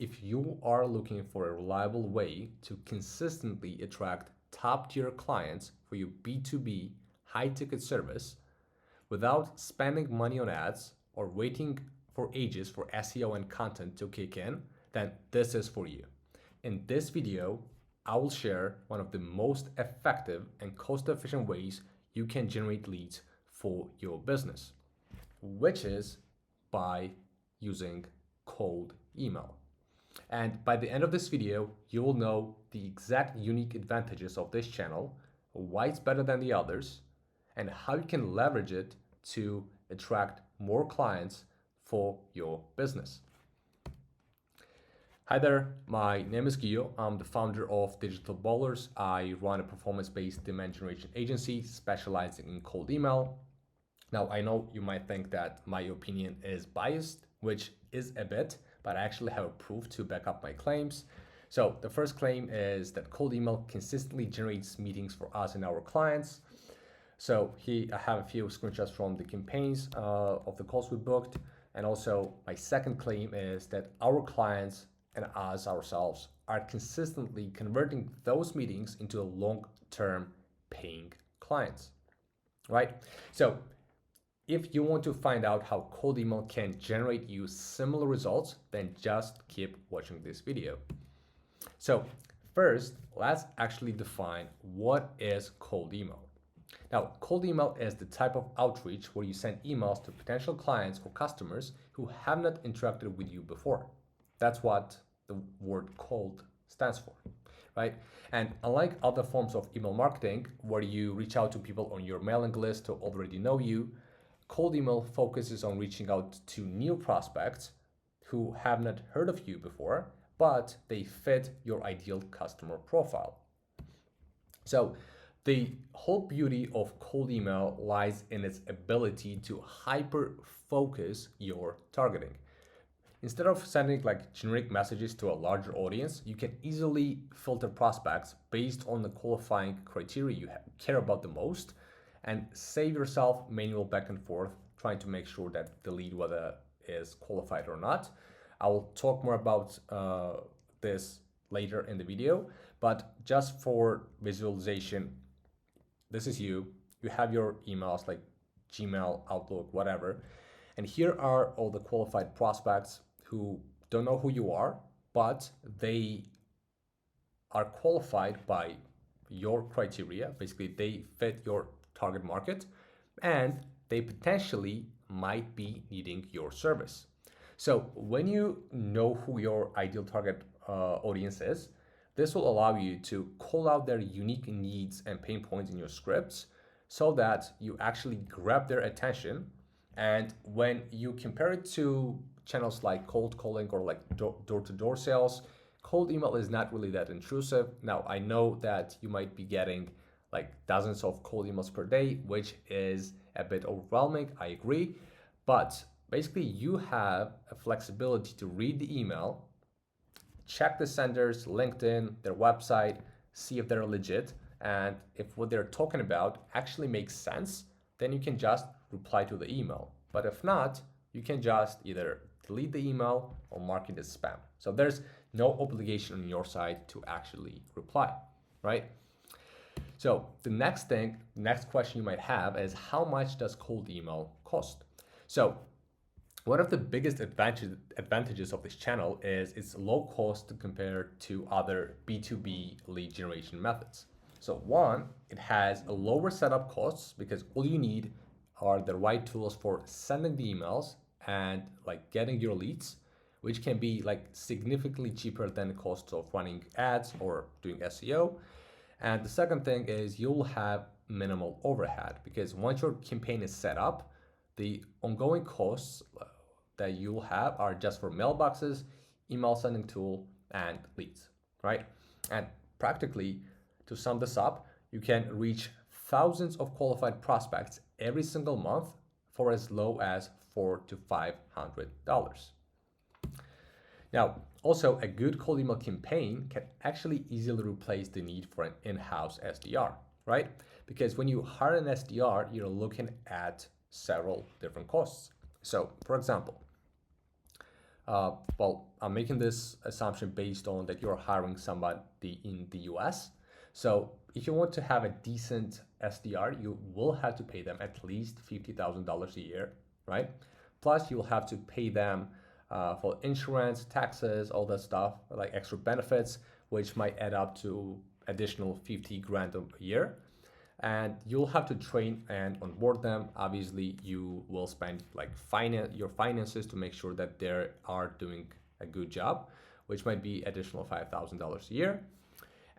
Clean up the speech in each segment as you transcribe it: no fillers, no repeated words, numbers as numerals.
if you are looking for a reliable way to consistently attract top-tier clients for your B2B high-ticket service without spending money on ads or waiting for ages for SEO and content to kick in, then this is for you. In this video, I will share one of the most effective and cost-efficient ways you can generate leads for your business, which is by using cold email. And by the end of this video, you will know the exact unique advantages of this channel, why it's better than the others, and how you can leverage it to attract more clients for your business. Hi there, my name is Guillaume. I'm the founder of Digital Bowlers. I run a performance-based demand generation agency specializing in cold email. Now, I know you might think that my opinion is biased, which is a bit, but I actually have proof to back up my claims. So the first claim is that cold email consistently generates meetings for us and our clients. So here I have a few screenshots from the campaigns of the calls we booked. And also my second claim is that our clients and us ourselves are consistently converting those meetings into long-term paying clients, right? So if you want to find out how cold email can generate you similar results, then just keep watching this video. So first, let's actually define what is cold email. Now, cold email is the type of outreach where you send emails to potential clients or customers who have not interacted with you before. That's what the word cold stands for, right? And unlike other forms of email marketing, where you reach out to people on your mailing list who already know you, cold email focuses on reaching out to new prospects who have not heard of you before, but they fit your ideal customer profile. So the whole beauty of cold email lies in its ability to hyper-focus your targeting. Instead of sending like generic messages to a larger audience, you can easily filter prospects based on the qualifying criteria you care about the most and save yourself manual back and forth trying to make sure that the lead, whether is qualified or not. I will talk more about this later in the video, but just for visualization, this is you have your emails like Gmail, Outlook, whatever. And here are all the qualified prospects who don't know who you are, but they are qualified by your criteria. Basically, they fit your target market and they potentially might be needing your service. So when you know who your ideal target audience is, this will allow you to call out their unique needs and pain points in your scripts so that you actually grab their attention. And when you compare it to channels like cold calling or like door-to-door sales, cold email is not really that intrusive. Now, I know that you might be getting like dozens of cold emails per day, which is a bit overwhelming, I agree. But basically you have a flexibility to read the email, check the sender's LinkedIn, their website, see if they're legit, and if what they're talking about actually makes sense, then you can just reply to the email. But if not, you can just either delete the email or mark it as spam. So there's no obligation on your side to actually reply, right? So the next question you might have is, how much does cold email cost? So one of the biggest advantages of this channel is its low cost compared to other B2B lead generation methods. So one, it has a lower setup costs because all you need are the right tools for sending the emails and like getting your leads, which can be like significantly cheaper than the cost of running ads or doing SEO. And the second thing is you'll have minimal overhead because once your campaign is set up, the ongoing costs that you'll have are just for mailboxes, email sending tool, and leads, right? And practically, to sum this up, you can reach thousands of qualified prospects every single month for as low as $400 to $500. Now, also a good cold email campaign can actually easily replace the need for an in-house SDR, right? Because when you hire an SDR, you're looking at several different costs. So, for example, Well, I'm making this assumption based on that you're hiring somebody in the US. So if you want to have a decent SDR, you will have to pay them at least $50,000 a year, right? Plus, you'll have to pay them for insurance, taxes, all that stuff, like extra benefits, which might add up to additional 50 grand a year. And you'll have to train and onboard them. Obviously, you will spend like your finances to make sure that they are doing a good job, which might be additional $5,000 a year.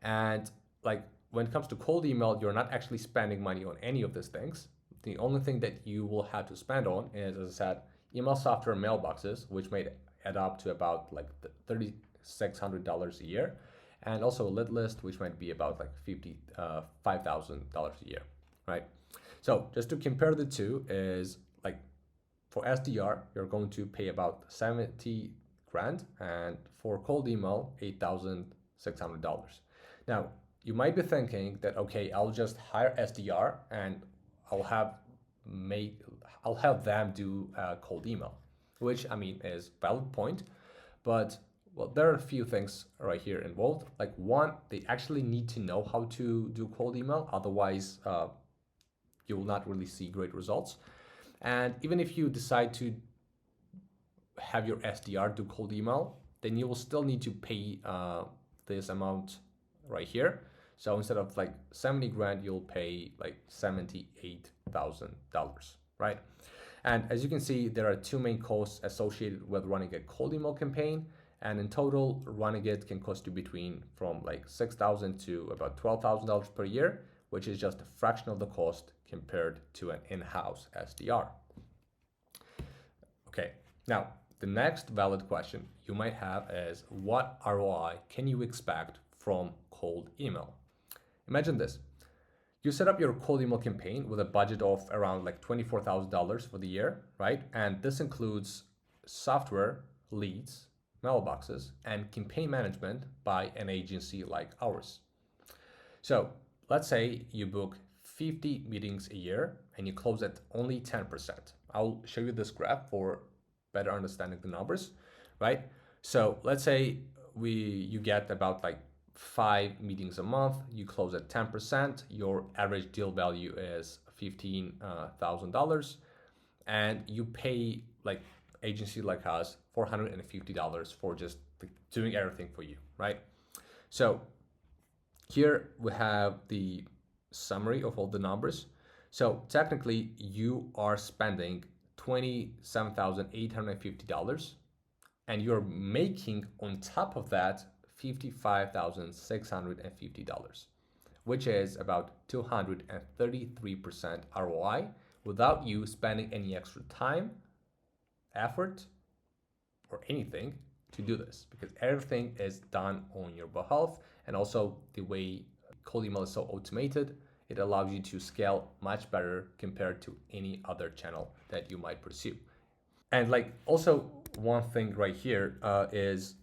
And like when it comes to cold email, you're not actually spending money on any of these things. The only thing that you will have to spend on is, as I said, email software mailboxes, which may add up to about like $3,600 a year, and also a lead list, which might be about like $5,000 a year, right? So just to compare the two is like for SDR, you're going to pay about 70 grand, and for cold email, $8,600. Now, you might be thinking that, okay, I'll just hire SDR and I'll have make I'll have them do cold email, which I mean is valid point, but well, there are a few things right here involved. Like one, they actually need to know how to do cold email, otherwise you will not really see great results. And even if you decide to have your SDR do cold email, then you will still need to pay this amount right here. So instead of like 70 grand, you'll pay like $78,000, right? And as you can see, there are two main costs associated with running a cold email campaign. And in total, running it can cost you from like $6,000 to about $12,000 per year, which is just a fraction of the cost compared to an in-house SDR. Okay, now the next valid question you might have is, what ROI can you expect from cold email? Imagine this. You set up your cold email campaign with a budget of around like $24,000 for the year, right? And this includes software, leads, mailboxes, and campaign management by an agency like ours. So let's say you book 50 meetings a year and you close at only 10%. I'll show you this graph for better understanding the numbers, right? So let's say you get about like 5 meetings a month, you close at 10%, your average deal value is $15,000, and you pay like agency like us $450 for just doing everything for you, right? So here we have the summary of all the numbers. So technically you are spending $27,850, and you're making on top of that $55,650, which is about 233% ROI without you spending any extra time, effort, or anything to do this, because everything is done on your behalf. And also the way cold email is so automated, it allows you to scale much better compared to any other channel that you might pursue. And like also one thing right here is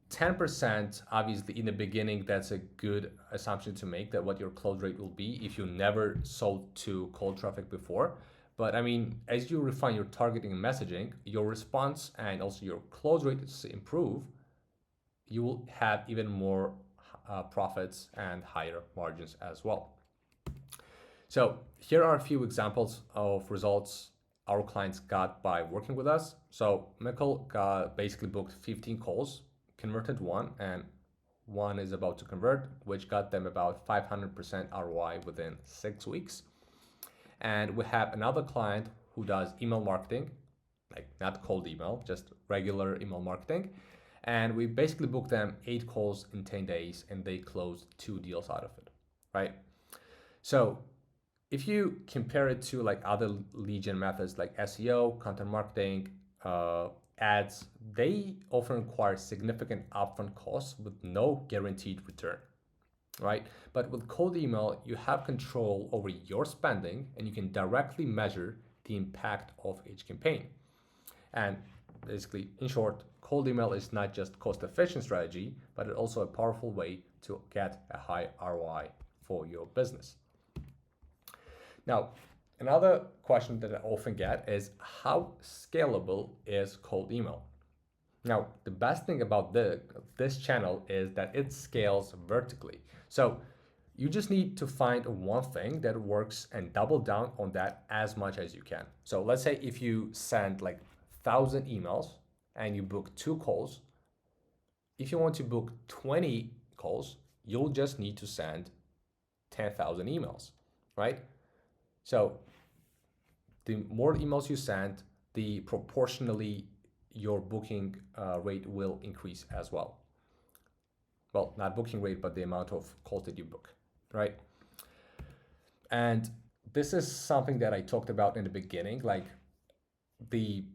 10%. Obviously in the beginning, that's a good assumption to make, that what your close rate will be if you never sold to cold traffic before. But I mean, as you refine your targeting and messaging, your response and also your close rates improve, you will have even more profits and higher margins as well. So here are a few examples of results our clients got by working with us. So Mikkel basically booked 15 calls, converted one, and one is about to convert, which got them about 500% ROI within 6 weeks. And we have another client who does email marketing, like not cold email, just regular email marketing. And we basically booked them 8 calls in 10 days and they closed 2 deals out of it, right? So if you compare it to like other lead gen methods like SEO, content marketing, ads, they often require significant upfront costs with no guaranteed return, right? But with cold email, you have control over your spending and you can directly measure the impact of each campaign. And basically, in short, cold email is not just cost-efficient strategy, but it's also a powerful way to get a high ROI for your business. Now, another question that I often get is, how scalable is cold email? Now, the best thing about this channel is that it scales vertically. So you just need to find one thing that works and double down on that as much as you can. So let's say if you send like 1,000 emails and you book 2 calls, if you want to book 20 calls, you'll just need to send 10,000 emails, right? So the more emails you send, the proportionally your booking rate will increase as well. Well, not booking rate, but the amount of calls that you book, right? And this is something that I talked about in the beginning, like the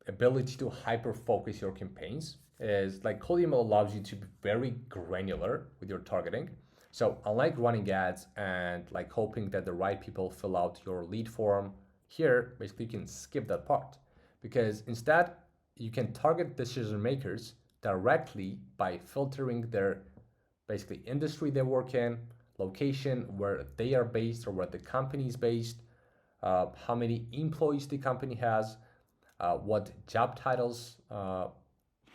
ability to hyper focus your campaigns is like cold email allows you to be very granular with your targeting. So unlike running ads and like hoping that the right people fill out your lead form, here basically you can skip that part because instead you can target decision makers directly by filtering their basically industry they work in, location where they are based or where the company is based, how many employees the company has, what job titles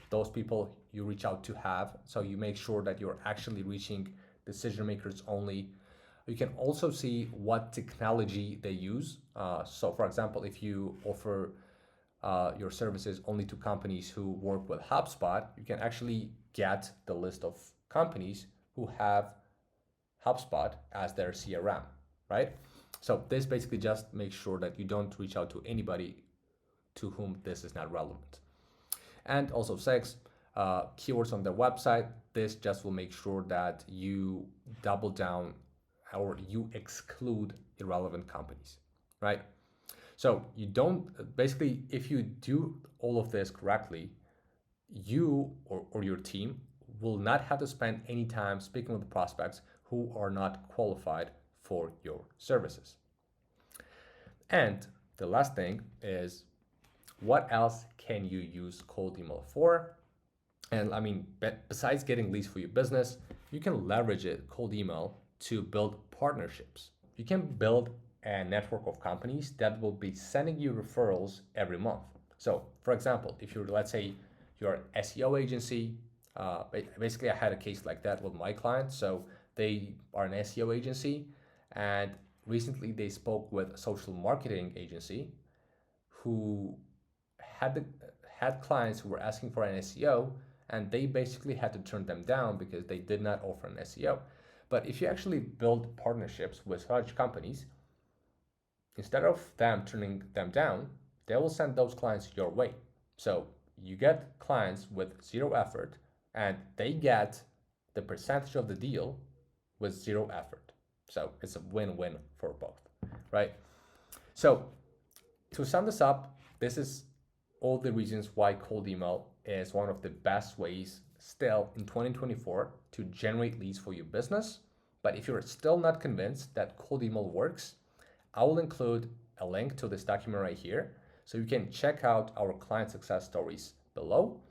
those people you reach out to have. So you make sure that you're actually reaching decision makers only. You can also see what technology they use. So, for example, if you offer your services only to companies who work with HubSpot, you can actually get the list of companies who have HubSpot as their CRM, right? So this basically just makes sure that you don't reach out to anybody to whom this is not relevant. And also 6, keywords on their website. This just will make sure that you double down or you exclude irrelevant companies, right? So you don't, basically, if you do all of this correctly, you or your team will not have to spend any time speaking with the prospects who are not qualified for your services. And the last thing is, what else can you use cold email for? And I mean, besides getting leads for your business, you can leverage it, cold email, to build partnerships. You can build a network of companies that will be sending you referrals every month. So, for example, if you're, let's say, you're an SEO agency, basically, I had a case like that with my client. So, they are an SEO agency, and recently they spoke with a social marketing agency who had the, had clients who were asking for an SEO, and they basically had to turn them down because they did not offer an SEO. But if you actually build partnerships with such companies, instead of them turning them down, they will send those clients your way. So you get clients with zero effort, and they get the percentage of the deal with zero effort. So it's a win-win for both, right? So to sum this up, this is all the reasons why cold email is one of the best ways still in 2024 to generate leads for your business. But if you're still not convinced that cold email works, I will include a link to this document right here so you can check out our client success stories below.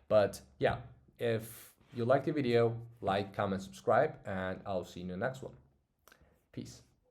But yeah, if you like the video, like, comment, subscribe, and I'll see you in the next one. Peace.